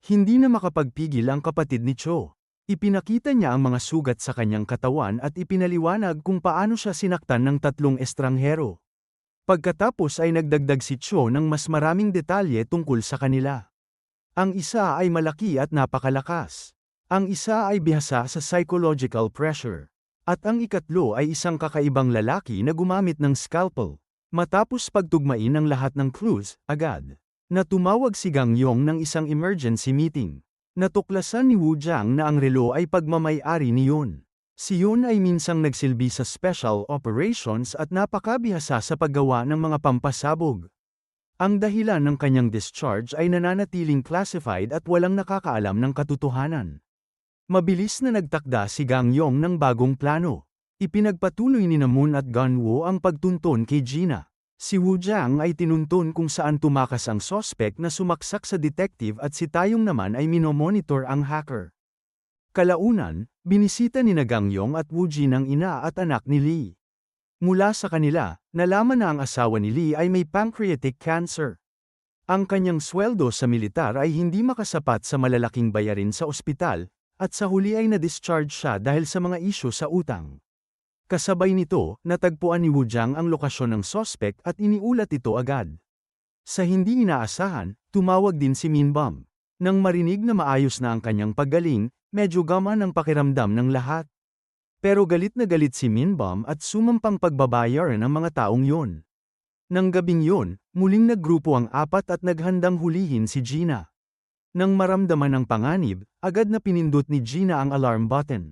Hindi na makapagpigil ang kapatid ni Cho. Ipinakita niya ang mga sugat sa kanyang katawan at ipinaliwanag kung paano siya sinaktan ng tatlong estranghero. Pagkatapos ay nagdagdag si Cho ng mas maraming detalye tungkol sa kanila. Ang isa ay malaki at napakalakas. Ang isa ay bihasa sa psychological pressure. At ang ikatlo ay isang kakaibang lalaki na gumamit ng scalpel. Matapos pagtugmain ang lahat ng clues, agad na tumawag si Gang Yong ng isang emergency meeting. Natuklasan ni Woo Jiang na ang relo ay pagmamay-ari ni Yun. Si Yun ay minsang nagsilbi sa special operations at napakabihasa sa paggawa ng mga pampasabog. Ang dahilan ng kanyang discharge ay nananatiling classified at walang nakakaalam ng katotohanan. Mabilis na nagtakda si Gang Yong ng bagong plano. Ipinagpatuloy ni Moon at Gunwoo ang pagtunton kay Gina. Si Woo Jiang ay tinuntun kung saan tumakas ang sospek na sumaksak sa detective at si Taeyong naman ay minomonitor ang hacker. Kalaunan, binisita ni Gang Yong at Woojin ang ina at anak ni Lee. Mula sa kanila, nalaman na ang asawa ni Lee ay may pancreatic cancer. Ang kanyang sweldo sa militar ay hindi makasapat sa malalaking bayarin sa ospital, at sa huli ay na-discharge siya dahil sa mga isyu sa utang. Kasabay nito, natagpuan ni Woo Jiang ang lokasyon ng sospek at iniulat ito agad. Sa hindi inaasahan, tumawag din si Min Bum. Nang marinig na maayos na ang kanyang paggaling, medyo gamaan ang pakiramdam ng lahat. Pero galit na galit si Min Bum at sumampang pagbabayaran ang mga taong yun. Nang gabing yun, muling naggrupo ang apat at naghandang hulihin si Gina. Nang maramdaman ang panganib, agad na pinindot ni Gina ang alarm button.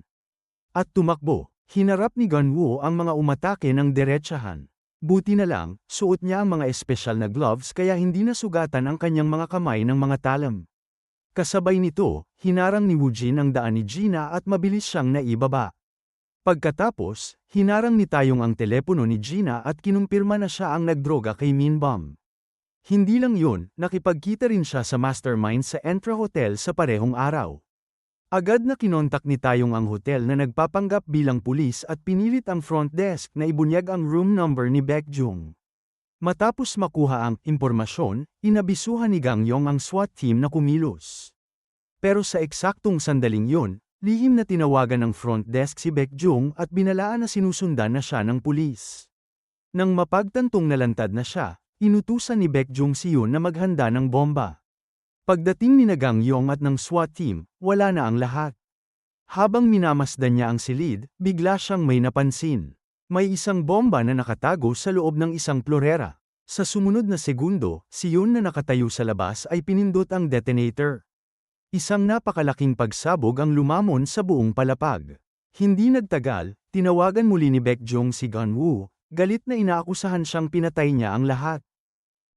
At tumakbo. Hinarap ni Gunwoo ang mga umatake ng diretsahan. Buti na lang, suot niya ang mga espesyal na gloves kaya hindi nasugatan ang kanyang mga kamay ng mga talam. Kasabay nito, hinarang ni Woojin ang daan ni Gina at mabilis siyang naibaba. Pagkatapos, hinarang ni Taeyong ang telepono ni Gina at kinumpirma na siya ang nagdroga kay Min Bum. Hindi lang yun, nakipagkita rin siya sa mastermind sa Entra Hotel sa parehong araw. Agad na kinontak ni Taeyong ang hotel na nagpapanggap bilang pulis at pinilit ang front desk na ibunyag ang room number ni Baekjung. Matapos makuha ang impormasyon, inabisuhan ni Gang Yong ang SWAT team na kumilos. Pero sa eksaktong sandaling yun, lihim na tinawagan ng front desk si Baekjung at binalaan na sinusundan na siya ng pulis. Nang mapagtantong nalantad na siya, inutusan ni Baekjung si Yun na maghanda ng bomba. Pagdating ni Gang Yong at ng SWAT team, wala na ang lahat. Habang minamasdan niya ang silid, bigla siyang may napansin. May isang bomba na nakatago sa loob ng isang florera. Sa sumunod na segundo, si Yun na nakatayo sa labas ay pinindot ang detonator. Isang napakalaking pagsabog ang lumamon sa buong palapag. Hindi nagtagal, tinawagan muli ni Baekjung si Gunwoo, galit na inaakusahan siyang pinatay niya ang lahat.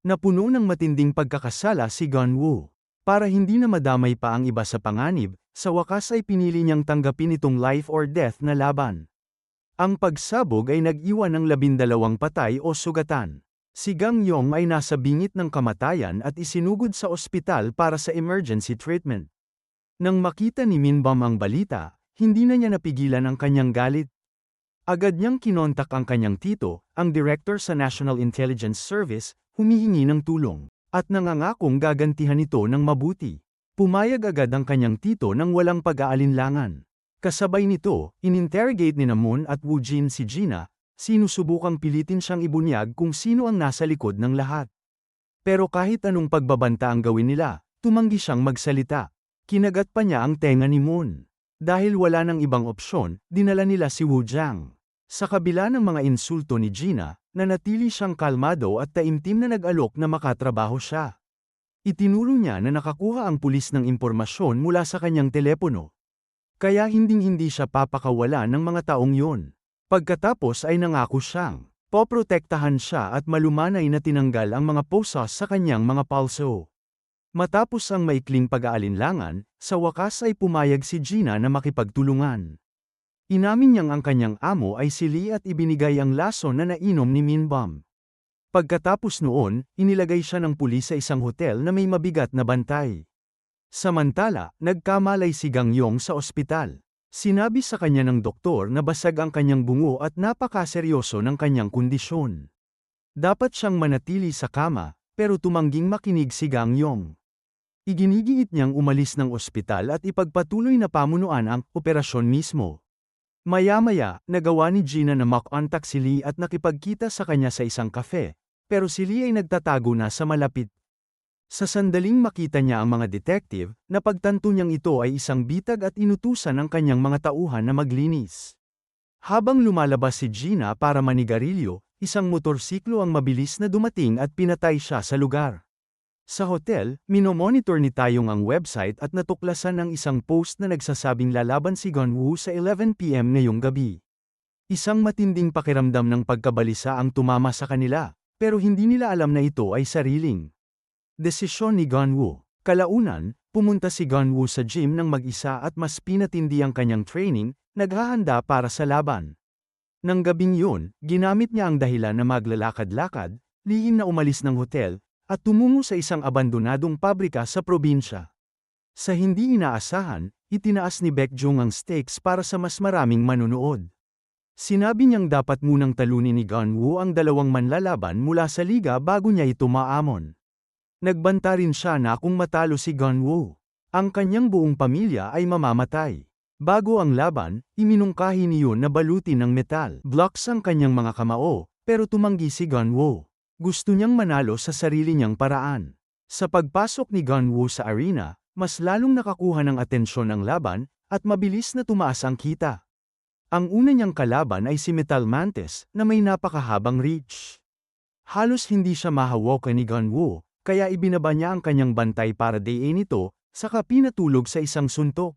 Napuno ng matinding pagkakasala si Gunwoo. Para hindi na madamay pa ang iba sa panganib, sa wakas ay pinili niyang tanggapin itong life or death na laban. Ang pagsabog ay nag-iwan ng 12 patay o sugatan. Si Gang Yong ay nasa bingit ng kamatayan at isinugod sa ospital para sa emergency treatment. Nang makita ni Min Bum ang balita, hindi na niya napigilan ang kanyang galit. Agad niyang kinontak ang kanyang tito, ang director sa National Intelligence Service, humihingi ng tulong. At nangangakong gagantihan ito ng mabuti. Pumayag agad ang kanyang tito nang walang pag-aalinlangan. Kasabay nito, ininterrogate ni Moon at Woojin si Gina, sinusubukang pilitin siyang ibunyag kung sino ang nasa likod ng lahat. Pero kahit anong pagbabanta ang gawin nila, tumanggi siyang magsalita. Kinagat pa niya ang tenga ni Moon. Dahil wala nang ibang opsyon, dinala nila si Wu Jiang. Sa kabila ng mga insulto ni Gina, nanatili siyang kalmado at taimtim na nag-alok na makatrabaho siya. Itinuro niya na nakakuha ang pulis ng impormasyon mula sa kanyang telepono. Kaya hinding-hindi siya papakawala ng mga taong yun. Pagkatapos ay nangako siyang poprotektahan siya at malumanay na tinanggal ang mga posas sa kanyang mga palso. Matapos ang maikling pag-aalinlangan, sa wakas ay pumayag si Gina na makipagtulungan. Inamin niyang ang kanyang amo ay si Lee at ibinigay ang lason na nainom ni Minbom. Pagkatapos noon, inilagay siya ng pulis sa isang hotel na may mabigat na bantay. Samantala, nagkamalay si Gang Yong sa ospital. Sinabi sa kanya ng doktor na basag ang kanyang bungo at napakaseryoso ng kanyang kondisyon. Dapat siyang manatili sa kama, pero tumangging makinig si Gang Yong. Iginigiit niyang umalis ng ospital at ipagpatuloy na pamunuan ang operasyon mismo. Maya-maya, nagawa ni Gina na makontak si Lee at nakipagkita sa kanya sa isang kafe, pero si Lee ay nagtatago na sa malapit. Sa sandaling makita niya ang mga detective, napagtanto niyang ito ay isang bitag at inutusan ng kanyang mga tauhan na maglinis. Habang lumalabas si Gina para manigarilyo, isang motorsiklo ang mabilis na dumating at pinatay siya sa lugar. Sa hotel, minomonitor ni Taeyong ang website at natuklasan ang isang post na nagsasabing lalaban si Gunwoo sa 11 PM ngayong gabi. Isang matinding pakiramdam ng pagkabalisa ang tumama sa kanila, pero hindi nila alam na ito ay sariling desisyon ni Gunwoo. Kalaunan, pumunta si Gunwoo sa gym ng mag-isa at mas pinatindi ang kanyang training, naghahanda para sa laban. Nang gabing yun, ginamit niya ang dahilan na maglalakad-lakad, lihim na umalis ng hotel, at tumungo sa isang abandonadong pabrika sa probinsya. Sa hindi inaasahan, itinaas ni Baekjung ang stakes para sa mas maraming manunood. Sinabi niyang dapat munang talunin ni Gunwoo ang dalawang manlalaban mula sa liga bago niya ito maamon. Nagbanta rin siya na kung matalo si Gunwoo, ang kanyang buong pamilya ay mamamatay. Bago ang laban, iminungkahi niyon na balutin ng metal blocks ang kanyang mga kamao, pero tumanggi si Gunwoo. Gusto niyang manalo sa sarili niyang paraan. Sa pagpasok ni Gunwoo sa arena, mas lalong nakakuha ng atensyon ang laban, at mabilis na tumaas ang kita. Ang una niyang kalaban ay si Metal Mantis, na may napakahabang reach. Halos hindi siya mahawakan ni Gunwoo, kaya ibinaba niya ang kanyang bantay para dayin ito, saka pinatulog sa isang suntok.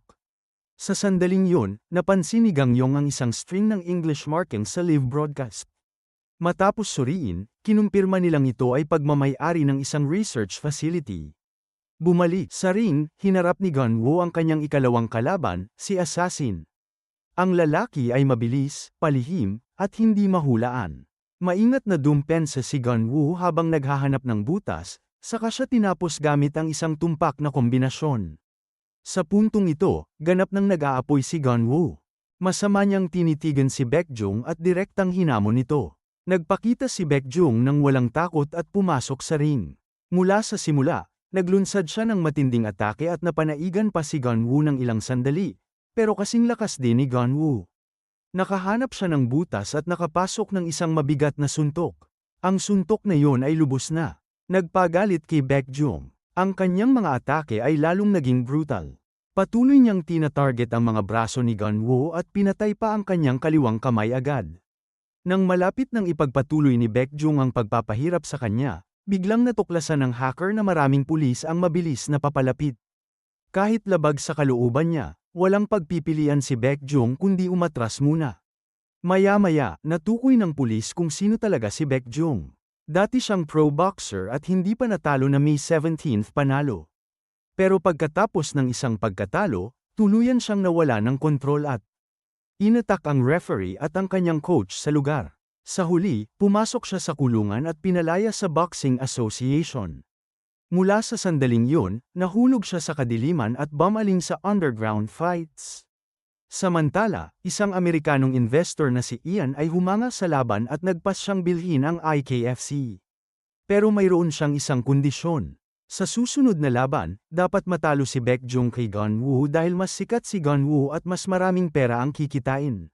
Sa sandaling yun, napansin ni Gang Yong ang isang string ng English marking sa live broadcast. Matapos suriin, kinumpirma nilang ito ay pagmamay-ari ng isang research facility. Bumalik sa ring, hinarap ni Gunwoo ang kanyang ikalawang kalaban, si Assassin. Ang lalaki ay mabilis, palihim, at hindi mahulaan. Maingat na dumpensa si Gunwoo habang naghahanap ng butas, saka siya tinapos gamit ang isang tumpak na kombinasyon. Sa puntong ito, ganap nang nag-aapoy si Gunwoo. Masama niyang tinitigan si Baekjung at direktang hinamon ito. Nagpakita si Baekjung ng walang takot at pumasok sa ring. Mula sa simula, naglunsad siya ng matinding atake at napanaigan pa si Gunwoo ng ilang sandali, pero kasing lakas din ni Gunwoo. Nakahanap siya ng butas at nakapasok ng isang mabigat na suntok. Ang suntok na yon ay lubos na. Nagpagalit kay Baekjung. Ang kanyang mga atake ay lalong naging brutal. Patuloy niyang tina-target ang mga braso ni Gunwoo at pinatay pa ang kanyang kaliwang kamay agad. Nang malapit nang ipagpatuloy ni Baekjung ang pagpapahirap sa kanya, biglang natuklasan ng hacker na maraming pulis ang mabilis na papalapit. Kahit labag sa kalooban niya, walang pagpipilian si Baekjung kundi umatras muna. Maya-maya, natukoy ng pulis kung sino talaga si Baekjung. Dati siyang pro boxer at hindi pa natalo na May 17 panalo. Pero pagkatapos ng isang pagkatalo, tuluyan siyang nawala ng kontrol at inatak ang referee at ang kanyang coach sa lugar. Sa huli, pumasok siya sa kulungan at pinalaya sa Boxing Association. Mula sa sandaling yun, nahulog siya sa kadiliman at bumaling sa underground fights. Samantala, isang Amerikanong investor na si Ian ay humanga sa laban at nagpas siyang bilhin ang IKFC. Pero mayroon siyang isang kondisyon. Sa susunod na laban, dapat matalo si Baekjung kay Gunwoo dahil mas sikat si Gunwoo at mas maraming pera ang kikitain.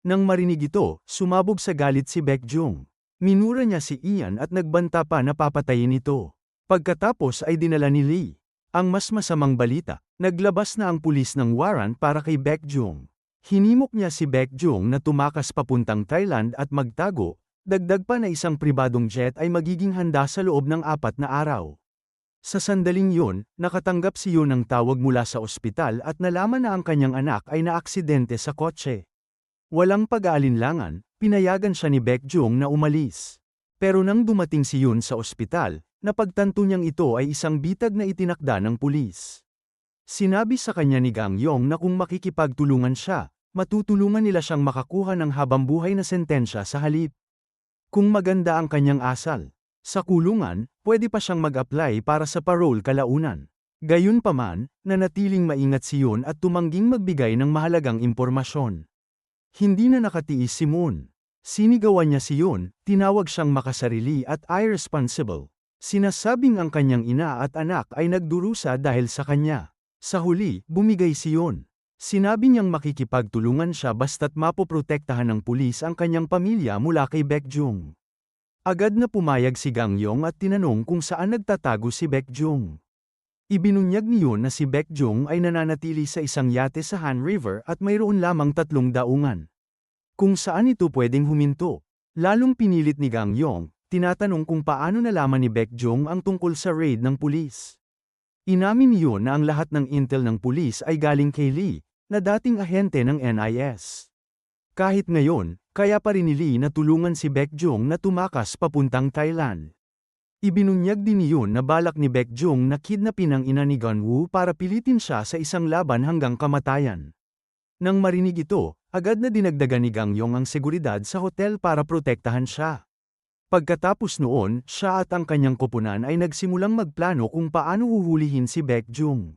Nang marinig ito, sumabog sa galit si Baekjung. Minura niya si Ian at nagbanta pa na papatayin ito. Pagkatapos ay dinala ni Lee. Ang mas masamang balita, Naglabas na ang pulis ng warrant para kay Baekjung. Hinimok niya si Baekjung na tumakas papuntang Thailand at magtago, dagdag pa na isang pribadong jet ay magiging handa sa loob ng 4 na araw. Sa sandaling yun, nakatanggap si Yoon ng tawag mula sa ospital at nalaman na ang kanyang anak ay naaksidente sa kotse. Walang pag-aalinlangan, pinayagan siya ni Baekjung na umalis. Pero nang dumating si Yoon sa ospital, napagtanto niyang ito ay isang bitag na itinakda ng pulis. Sinabi sa kanya ni Gang Yong na kung makikipagtulungan siya, matutulungan nila siyang makakuha ng habambuhay na sentensya sa halip. Kung maganda ang kanyang asal sa kulungan, pwede pa siyang mag-apply para sa parole kalaunan. Gayunpaman, nanatiling maingat si Yoon at tumangging magbigay ng mahalagang impormasyon. Hindi na nakatiis si Moon. Sinigawan niya si Yoon, tinawag siyang makasarili at irresponsible. Sinasabing ang kanyang ina at anak ay nagdurusa dahil sa kanya. Sa huli, bumigay si Yoon. Sinabi niyang makikipagtulungan siya basta't mapoprotektahan ng pulis ang kanyang pamilya mula kay Baekjung. Agad na pumayag si Gang Yong at tinanong kung saan nagtatago si Baekjung. Ibinunyag ni Yoon na si Baekjung ay nananatili sa isang yate sa Han River at mayroon lamang 3 daungan. Kung saan ito pwedeng huminto. Lalong pinilit ni Gang Yong, tinatanong kung paano nalaman ni Baekjung ang tungkol sa raid ng pulis. Inamin ni Yoon na ang lahat ng intel ng pulis ay galing kay Lee, na dating ahente ng NIS. Kahit ngayon, kaya pa rin ni Lee na tulungan si Baekjung na tumakas papuntang Thailand. Ibinunyag din ni Yoon na balak ni Baekjung na kidnapin ang ina ni Gunwoo para pilitin siya sa isang laban hanggang kamatayan. Nang marinig ito, agad na dinagdagan ni Gang Yong ang seguridad sa hotel para protektahan siya. Pagkatapos noon, siya at ang kanyang koponan ay nagsimulang magplano kung paano huhulihin si Baekjung.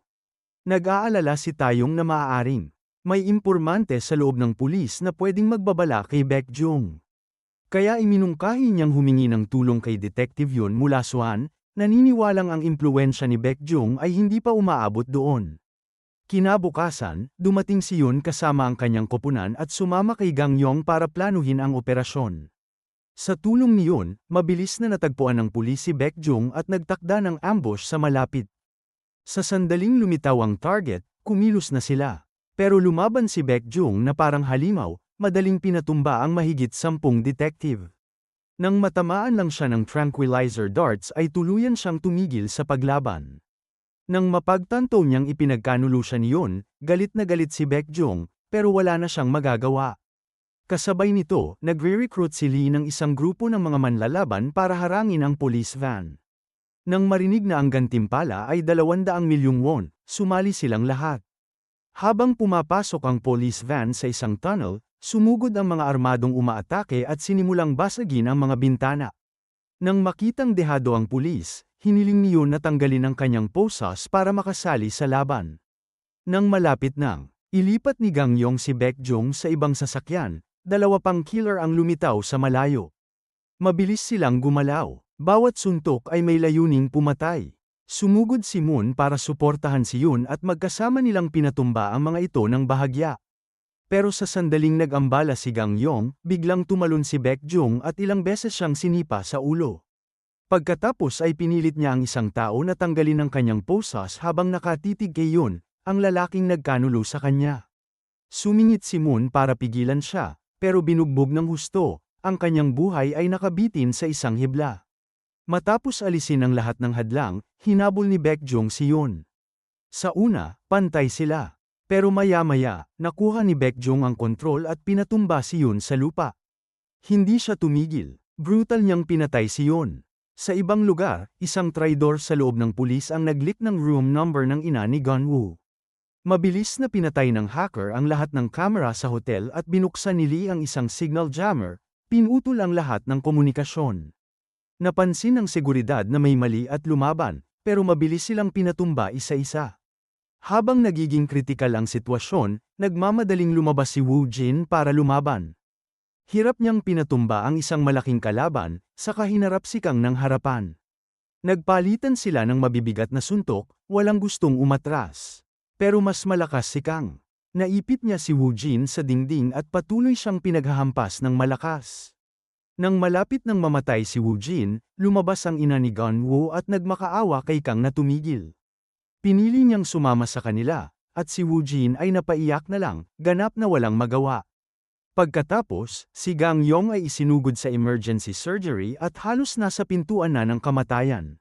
Nag-aalala si Taeyong na maaaring may impormante sa loob ng pulis na pwedeng magbabala kay Baekjung. Kaya iminungkahi niyang humingi ng tulong kay Detective Yoon mula Swan, naniniwalang ang impluwensya ni Baekjung ay hindi pa umaabot doon. Kinabukasan, dumating si Yoon kasama ang kanyang koponan at sumama kay Gang Yong para planuhin ang operasyon. Sa tulong ni Yoon, mabilis na natagpuan ng pulis si Baekjung at nagtakda ng ambush sa malapit. Sa sandaling lumitaw ang target, kumilos na sila. Pero lumaban si Baekjung na parang halimaw, madaling pinatumba ang mahigit 10 detective. Nang matamaan lang siya ng tranquilizer darts ay tuluyan siyang tumigil sa paglaban. Nang mapagtanto niyang ipinagkanulo siya ni Yoon, galit na galit si Baekjung, pero wala na siyang magagawa. Kasabay nito, nagre-recruit si Lee ng isang grupo ng mga manlalaban para harangin ang police van. Nang marinig na ang gantimpala ay 200 milyong won, sumali silang lahat. Habang pumapasok ang police van sa isang tunnel, sumugod ang mga armadong umaatake at sinimulang basagin ang mga bintana. Nang makitang dehado ang pulis, hiniling ni Yoon na tanggalin ang kanyang posas para makasali sa laban. Nang malapit nang ilipat ni Gang Yong si Baekjung sa ibang sasakyan, 2 pang killer ang lumitaw sa malayo. Mabilis silang gumalaw. Bawat suntok ay may layuning pumatay. Sumugod si Moon para suportahan si Yoon at magkasama nilang pinatumba ang mga ito ng bahagya. Pero sa sandaling nag-ambala si Gang Yong, biglang tumalon si Baekjung at ilang beses siyang sinipa sa ulo. Pagkatapos ay pinilit niya ang isang tao na tanggalin ang kanyang posas habang nakatitig kay Yoon, ang lalaking nagkanulo sa kanya. Sumingit si Moon para pigilan siya, pero binugbog ng husto, ang kanyang buhay ay nakabitin sa isang hibla. Matapos alisin ang lahat ng hadlang, hinabol ni Baekjung si Yoon. Sa una, pantay sila. Pero maya-maya, nakuha ni Baekjung ang kontrol at pinatumba si Yoon sa lupa. Hindi siya tumigil. Brutal niyang pinatay si Yoon. Sa ibang lugar, isang traidor sa loob ng pulis ang nag-leak ng room number ng ina ni Gunwoo. Mabilis na pinatay ng hacker ang lahat ng kamera sa hotel at binuksan ni Lee ang isang signal jammer, pinutol ang lahat ng komunikasyon. Napansin ng seguridad na may mali at lumaban, pero mabilis silang pinatumba isa-isa. Habang nagiging kritikal ang sitwasyon, nagmamadaling lumabas si Woo Jin para lumaban. Hirap niyang pinatumba ang isang malaking kalaban, saka hinarap si Kang ng harapan. Nagpalitan sila ng mabibigat na suntok, walang gustong umatras. Pero mas malakas si Kang. Naipit niya si Woo Jin sa dingding at patuloy siyang pinaghahampas ng malakas. Nang malapit nang mamatay si Woo Jin, lumabas ang ina ni Gunwoo at nagmakaawa kay Kang na tumigil. Pinili niyang sumama sa kanila, at si Woo Jin ay napaiyak na lang, ganap na walang magawa. Pagkatapos, si Gang Yong ay isinugod sa emergency surgery at halos nasa pintuan na ng kamatayan.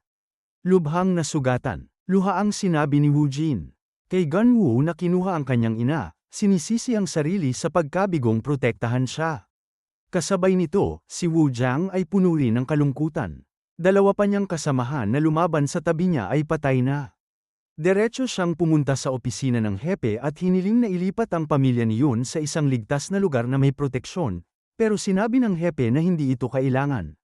Lubhang nasugatan, luhaang sinabi ni Woo Jin. Kay Gun Woo na kinuha ang kanyang ina, sinisisi ang sarili sa pagkabigong protektahan siya. Kasabay nito, si Woo Jiang ay puno rin ng kalungkutan. Dalawa pa niyang kasamahan na lumaban sa tabi niya ay patay na. Diretso siyang pumunta sa opisina ng hepe at hiniling na ilipat ang pamilya ni Yun sa isang ligtas na lugar na may proteksyon, pero sinabi ng hepe na hindi ito kailangan.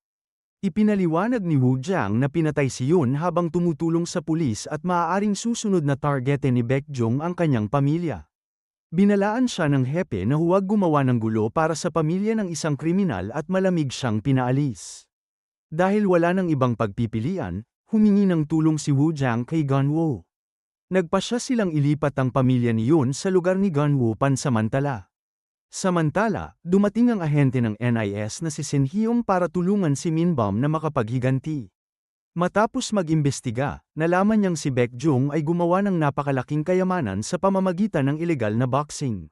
Ipinaliwanag ni Woo Jiang na pinatay si Yun habang tumutulong sa pulis at maaaring susunod na targete ni Baekjung ang kanyang pamilya. Binalaan siya ng hepe na huwag gumawa ng gulo para sa pamilya ng isang kriminal at malamig siyang pinaalis. Dahil wala ng ibang pagpipilian, humingi ng tulong si Woo Jiang kay Gun Woo. Nagpasya silang ilipat ang pamilya ni Yun sa lugar ni Gun Woo pansamantala. Samantala, dumating ang ahente ng NIS na si Shin Hyung para tulungan si Min Bum na makapaghiganti. Matapos mag-imbestiga, nalaman niyang si Baekjung ay gumawa ng napakalaking kayamanan sa pamamagitan ng ilegal na boxing.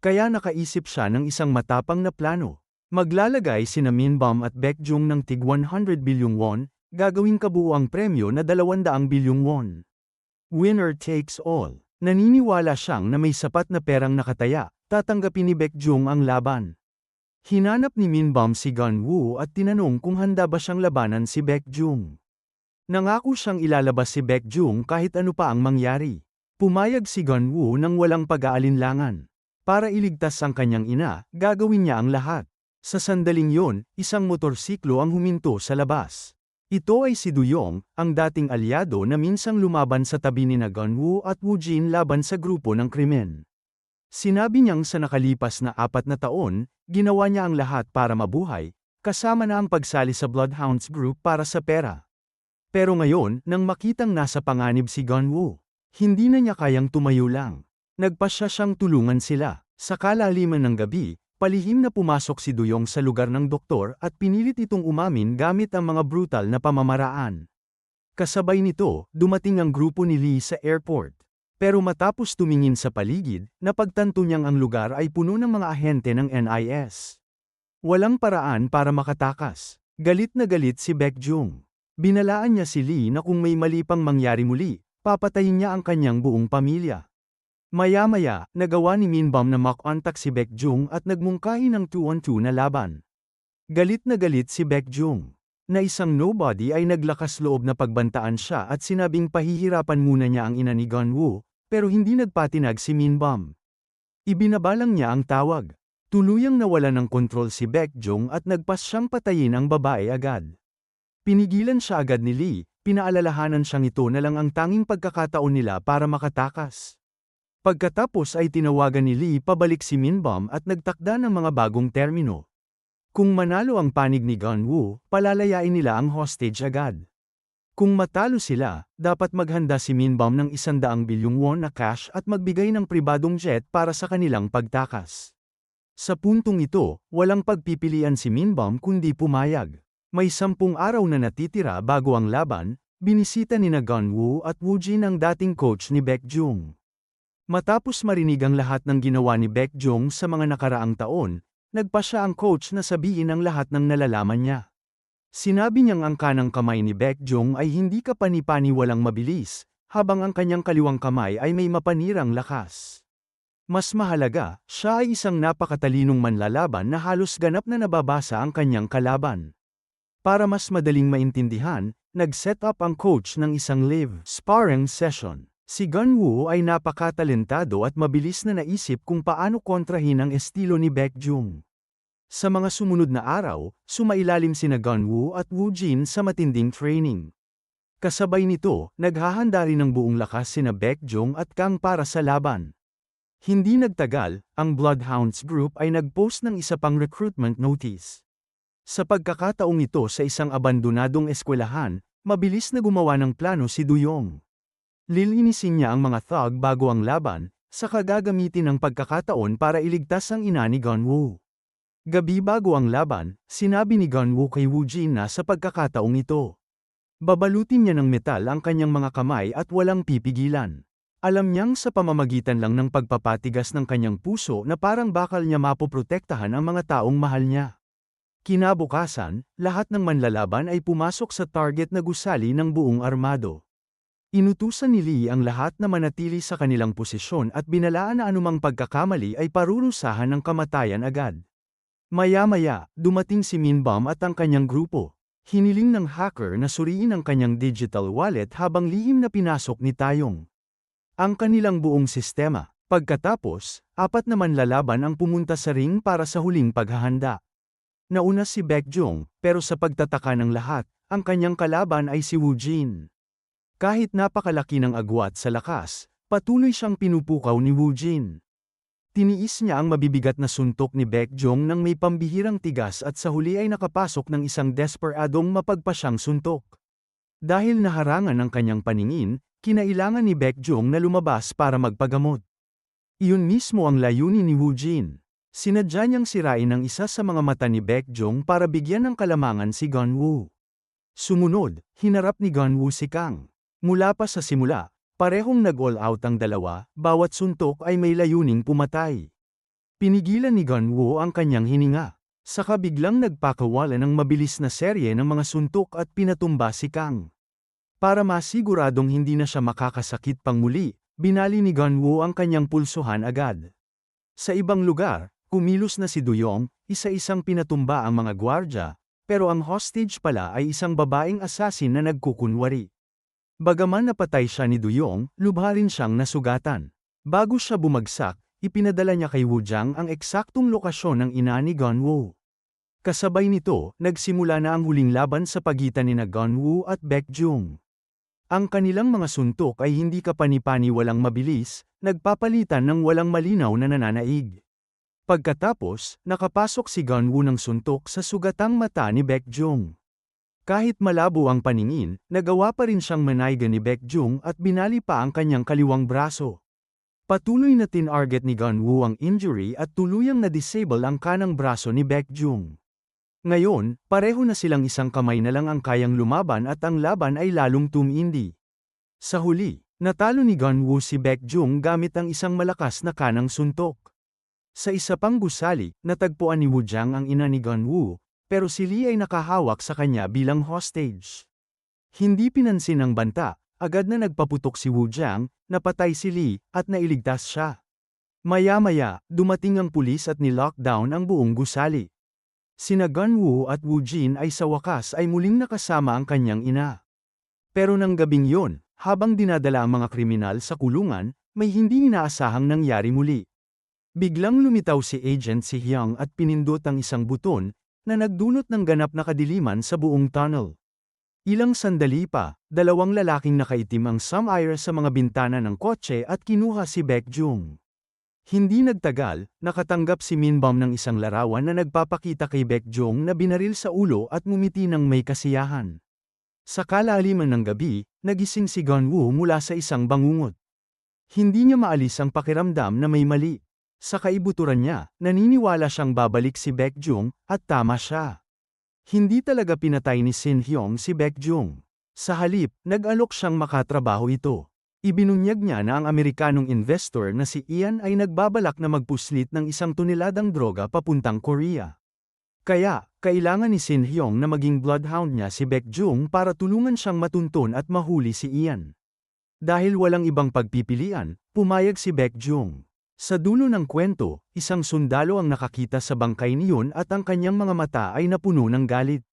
Kaya nakaisip siya ng isang matapang na plano. Maglalagay sina Min Bum at Baekjung ng tig 100 bilyong won, gagawing kabuuang premyo na 200 bilyong won. Winner takes all. Naniniwala siyang na may sapat na perang nakataya, tatanggapin ni Baekjung ang laban. Hinanap ni Min Bum si Gun Woo at tinanong kung handa ba siyang labanan si Baekjung. Nangako siyang ilalabas si Baekjung kahit ano pa ang mangyari. Pumayag si Gun Woo nang walang pag-aalinlangan. Para iligtas ang kanyang ina, gagawin niya ang lahat. Sa sandaling yon, isang motorsiklo ang huminto sa labas. Ito ay si Duyong, ang dating alyado na minsang lumaban sa tabi ni Gun Woo at Woo Jin laban sa grupo ng krimen. Sinabi niyang sa nakalipas na 4 na taon, ginawa niya ang lahat para mabuhay, kasama na ang pagsali sa Bloodhounds Group para sa pera. Pero ngayon, nang makitang nasa panganib si Gun Woo, hindi na niya kayang tumayo lang. Nagpasya siyang tulungan sila. Sa kalaliman ng gabi, palihim na pumasok si Duyong sa lugar ng doktor at pinilit itong umamin gamit ang mga brutal na pamamaraan. Kasabay nito, dumating ang grupo ni Lee sa airport. Pero matapos tumingin sa paligid, napagtanto niyang ang lugar ay puno ng mga ahente ng NIS. Walang paraan para makatakas. Galit na galit si Baekjung. Binalaan niya si Lee na kung may mali pang mangyari muli, papatayin niya ang kanyang buong pamilya. Maya-maya, nagawa ni Min Bum na makontak si Baekjung at nagmungkahi ng 2-on-2 na laban. Galit na galit si Baekjung. Na isang nobody ay naglakas loob na pagbantaan siya at sinabing pahihirapan muna niya ang ina ni Gun Woo, pero hindi nagpatinag si Min Bum. Ibinabalang niya ang tawag. Tuluyang nawala ng kontrol si Baekjung at nagpas siyang patayin ang babae agad. Pinigilan siya agad ni Lee, pinaalalahanan siyang ito na lang ang tanging pagkakataon nila para makatakas. Pagkatapos ay tinawagan ni Lee pabalik si Min Bum at nagtakda ng mga bagong termino. Kung manalo ang panig ni Gun Woo, palalayain nila ang hostage agad. Kung matalo sila, dapat maghanda si Min Bum ng 100 bilyong won na cash at magbigay ng pribadong jet para sa kanilang pagtakas. Sa puntong ito, walang pagpipilian si Min Bum kundi pumayag. May 10 araw na natitira bago ang laban, binisita ni Gun Woo at Woo Jin ang dating coach ni Baekjung. Matapos marinig ang lahat ng ginawa ni Baekjung sa mga nakaraang taon, nagpasya ang coach na sabihin ang lahat ng nalalaman niya. Sinabi niyang ang kanang kamay ni Baekjung ay hindi kapani-pani walang mabilis, habang ang kanyang kaliwang kamay ay may mapanirang lakas. Mas mahalaga, siya ay isang napakatalinong manlalaban na halos ganap na nababasa ang kanyang kalaban. Para mas madaling maintindihan, nag-set up ang coach ng isang live sparring session. Si Gun Woo ay napakatalentado at mabilis na naisip kung paano kontrahin ang estilo ni Baekjung. Sa mga sumunod na araw, sumailalim sina Gun Woo at Woo Jin sa matinding training. Kasabay nito, naghahanda rin ng buong lakas sina Baekjung at Kang para sa laban. Hindi nagtagal, ang Bloodhounds Group ay nag-post ng isa pang recruitment notice. Sa pagkakataong ito sa isang abandonadong eskwelahan, mabilis na gumawa ng plano si Duyong. Lilinisin niya ang mga thug bago ang laban, saka gagamitin ang pagkakataon para iligtas ang ina ni Gun Woo. Gabi bago ang laban, sinabi ni Gun Woo kay Woo Jin na sa pagkakataong ito. Babalutin niya ng metal ang kanyang mga kamay at walang pipigilan. Alam niyang sa pamamagitan lang ng pagpapatigas ng kanyang puso na parang bakal niya mapoprotektahan ang mga taong mahal niya. Kinabukasan, lahat ng manlalaban ay pumasok sa target na gusali ng buong armado. Inutusan ni Lee ang lahat na manatili sa kanilang posisyon at binalaan na anumang pagkakamali ay parurusahan ng kamatayan agad. Maya-maya, dumating si Minbom at ang kanyang grupo. Hiniling ng hacker na suriin ang kanyang digital wallet habang lihim na pinasok ni Taeyong ang kanilang buong sistema. Pagkatapos, 4 na manlalaban ang pumunta sa ring para sa huling paghahanda. Nauna si Baekjung, pero sa pagtataka ng lahat, ang kanyang kalaban ay si Woo Jin. Kahit napakalaki ng agwat sa lakas, patuloy siyang pinupukaw ni Woo Jin. Tiniis niya ang mabibigat na suntok ni Baekjung nang may pambihirang tigas at sa huli ay nakapasok ng isang desperadong mapagpasyang suntok. Dahil naharangan ng kanyang paningin, kinailangan ni Baekjung na lumabas para magpagamot. Iyon mismo ang layunin ni Woo Jin. Sinadya niyang sirain ang isa sa mga mata ni Baekjung para bigyan ng kalamangan si Gunwoo. Sumunod, hinarap ni Gunwoo si Kang. Mula pa sa simula, parehong nag-all out ang dalawa, bawat suntok ay may layuning pumatay. Pinigilan ni Gunwoo ang kanyang hininga. Saka biglang nagpakawala ng mabilis na serye ng mga suntok at pinatumba si Kang. Para masiguradong hindi na siya makakasakit pang muli, binali ni Gunwoo ang kanyang pulsuhan agad. Sa ibang lugar, kumilos na si Duyong, isa-isang pinatumba ang mga gwardya, pero ang hostage pala ay isang babaeng assassin na nagkukunwari. Bagaman napatay siya ni Duyong, lubha rin siyang nasugatan. Bago siya bumagsak, ipinadala niya kay Woo Jang ang eksaktong lokasyon ng ina ni Gunwoo. Kasabay nito, nagsimula na ang huling laban sa pagitan ni Gunwoo at Baekjung. Ang kanilang mga suntok ay hindi kapani-pani walang mabilis, nagpapalitan ng walang malinaw na nananaig. Pagkatapos, nakapasok si Gunwoo ng suntok sa sugatang mata ni Baekjung. Kahit malabo ang paningin, nagawa pa rin siyang manayga ni Baekjung at binali pa ang kanyang kaliwang braso. Patuloy na tinarget ni Gunwoo ang injury at tuluyang na-disable ang kanang braso ni Baekjung. Ngayon, pareho na silang isang kamay na lang ang kayang lumaban at ang laban ay lalong tumindi. Sa huli, natalo ni Gunwoo si Baekjung gamit ang isang malakas na kanang suntok. Sa isa pang gusali, natagpuan ni Woo Jang ang ina ni Gunwoo, pero si Lee ay nakahawak sa kanya bilang hostage. Hindi pinansin ng banta, agad na nagpaputok si Woo Jang, napatay si Lee, at nailigtas siya. Maya-maya, dumating ang pulis at ni-lockdown ang buong gusali. Sina Gunwoo at Woo Jin ay sa wakas ay muling nakasama ang kanyang ina. Pero nang gabing yon, habang dinadala ang mga kriminal sa kulungan, may hindi inaasahang nangyari muli. Biglang lumitaw si Agent Si Hyung at pinindot ang isang buton, na nagdulot ng ganap na kadiliman sa buong tunnel. Ilang sandali pa, 2 lalaking nakaitim ang sumire sa mga bintana ng kotse at kinuha si Baekjung. Hindi nagtagal, nakatanggap si Minbom ng isang larawan na nagpapakita kay Baekjung na binaril sa ulo at ngumiti ng may kasiyahan. Sa kalaliman ng gabi, nagising si Gunwoo mula sa isang bangungot. Hindi niya maalis ang pakiramdam na may mali. Sa kaibuturan niya, naniniwala siyang babalik si Baekjung, at tama siya. Hindi talaga pinatay ni Shin Hyung si Baekjung. Sa halip, nag-alok siyang makatrabaho ito. Ibinunyag niya na ang Amerikanong investor na si Ian ay nagbabalak na magpuslit ng 1 toneladang droga papuntang Korea. Kaya, kailangan ni Shin Hyung na maging bloodhound niya si Baekjung para tulungan siyang matuntun at mahuli si Ian. Dahil walang ibang pagpipilian, pumayag si Baekjung. Sa dulo ng kwento, isang sundalo ang nakakita sa bangkay niyon at ang kanyang mga mata ay napuno ng galit.